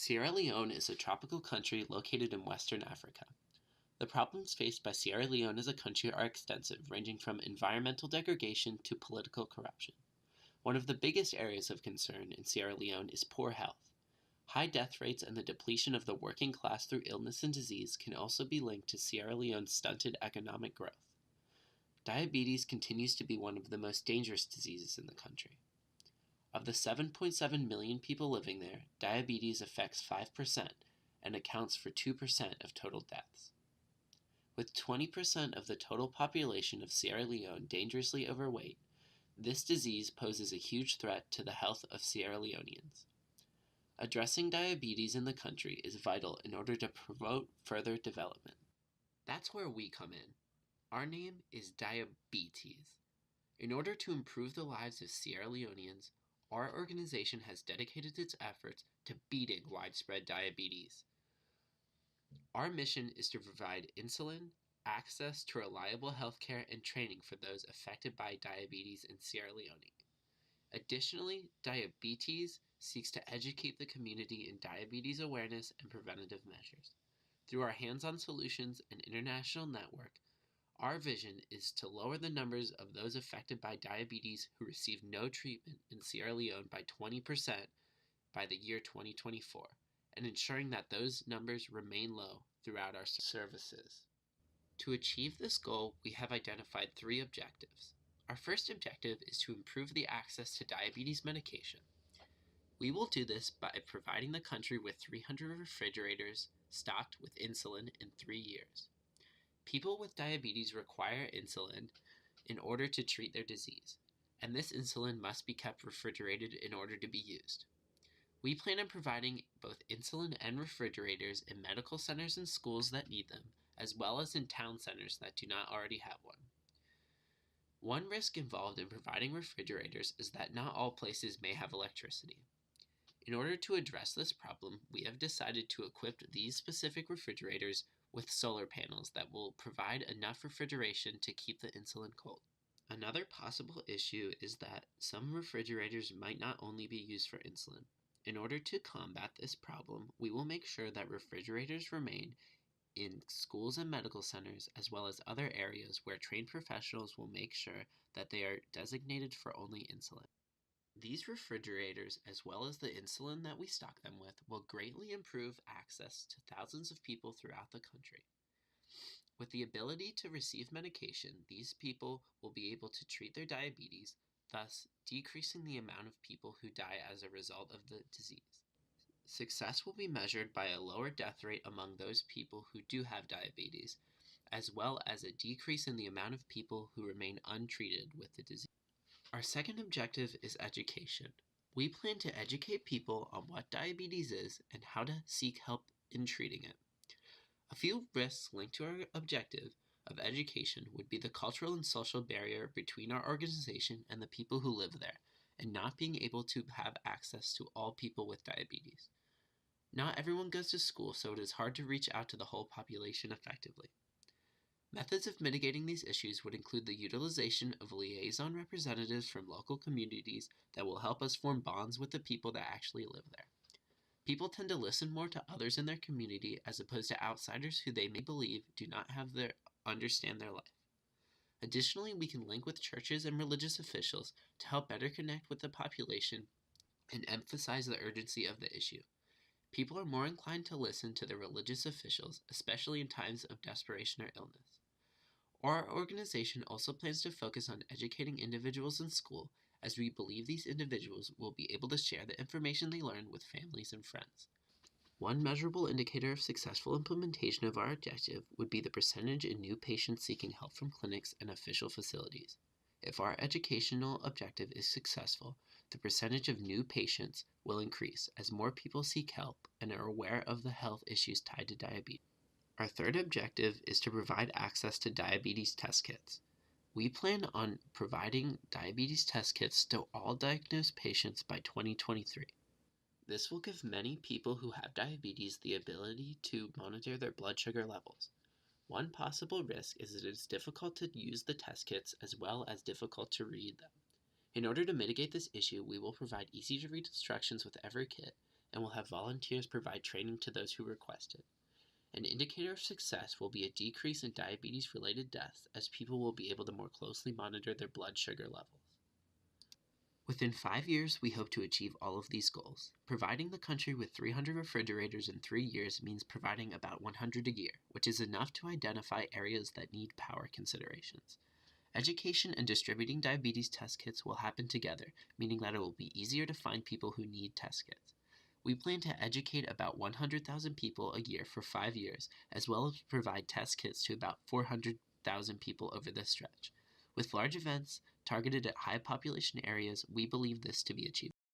Sierra Leone is a tropical country located in Western Africa. The problems faced by Sierra Leone as a country are extensive, ranging from environmental degradation to political corruption. One of the biggest areas of concern in Sierra Leone is poor health. High death rates and the depletion of the working class through illness and disease can also be linked to Sierra Leone's stunted economic growth. Diabetes continues to be one of the most dangerous diseases in the country. Of the 7.7 million people living there, diabetes affects 5% and accounts for 2% of total deaths. With 20% of the total population of Sierra Leone dangerously overweight, this disease poses a huge threat to the health of Sierra Leoneans. Addressing diabetes in the country is vital in order to promote further development. That's where we come in. Our name is Diabetes. In order to improve the lives of Sierra Leoneans, our organization has dedicated its efforts to beating widespread diabetes. Our mission is to provide insulin, access to reliable healthcare, and training for those affected by diabetes in Sierra Leone. Additionally, Diabetes seeks to educate the community in diabetes awareness and preventative measures. Through our hands-on solutions and international network, our vision is to lower the numbers of those affected by diabetes who receive no treatment in Sierra Leone by 20% by the year 2024, and ensuring that those numbers remain low throughout our services. To achieve this goal, we have identified 3 objectives. Our first objective is to improve the access to diabetes medication. We will do this by providing the country with 300 refrigerators stocked with insulin in 3 years. People with diabetes require insulin in order to treat their disease, and this insulin must be kept refrigerated in order to be used. We plan on providing both insulin and refrigerators in medical centers and schools that need them, as well as in town centers that do not already have one. One risk involved in providing refrigerators is that not all places may have electricity. In order to address this problem, we have decided to equip these specific refrigerators with solar panels that will provide enough refrigeration to keep the insulin cold. Another possible issue is that some refrigerators might not only be used for insulin. In order to combat this problem, we will make sure that refrigerators remain in schools and medical centers, as well as other areas where trained professionals will make sure that they are designated for only insulin. These refrigerators, as well as the insulin that we stock them with, will greatly improve access to thousands of people throughout the country. With the ability to receive medication, these people will be able to treat their diabetes, thus decreasing the amount of people who die as a result of the disease. Success will be measured by a lower death rate among those people who do have diabetes, as well as a decrease in the amount of people who remain untreated with the disease. Our second objective is education. We plan to educate people on what diabetes is and how to seek help in treating it. A few risks linked to our objective of education would be the cultural and social barrier between our organization and the people who live there, and not being able to have access to all people with diabetes. Not everyone goes to school, so it is hard to reach out to the whole population effectively. Methods of mitigating these issues would include the utilization of liaison representatives from local communities that will help us form bonds with the people that actually live there. People tend to listen more to others in their community as opposed to outsiders who they may believe do not understand their life. Additionally, we can link with churches and religious officials to help better connect with the population and emphasize the urgency of the issue. People are more inclined to listen to their religious officials, especially in times of desperation or illness. Our organization also plans to focus on educating individuals in school, as we believe these individuals will be able to share the information they learn with families and friends. One measurable indicator of successful implementation of our objective would be the percentage in new patients seeking help from clinics and official facilities. If our educational objective is successful, the percentage of new patients will increase as more people seek help and are aware of the health issues tied to diabetes. Our third objective is to provide access to diabetes test kits. We plan on providing diabetes test kits to all diagnosed patients by 2023. This will give many people who have diabetes the ability to monitor their blood sugar levels. One possible risk is that it is difficult to use the test kits as well as difficult to read them. In order to mitigate this issue, we will provide easy-to-read instructions with every kit, and will have volunteers provide training to those who request it. An indicator of success will be a decrease in diabetes-related deaths, as people will be able to more closely monitor their blood sugar levels. Within 5 years, we hope to achieve all of these goals. Providing the country with 300 refrigerators in 3 years means providing about 100 a year, which is enough to identify areas that need power considerations. Education and distributing diabetes test kits will happen together, meaning that it will be easier to find people who need test kits. We plan to educate about 100,000 people a year for 5 years, as well as provide test kits to about 400,000 people over this stretch. With large events targeted at high population areas, we believe this to be achievable.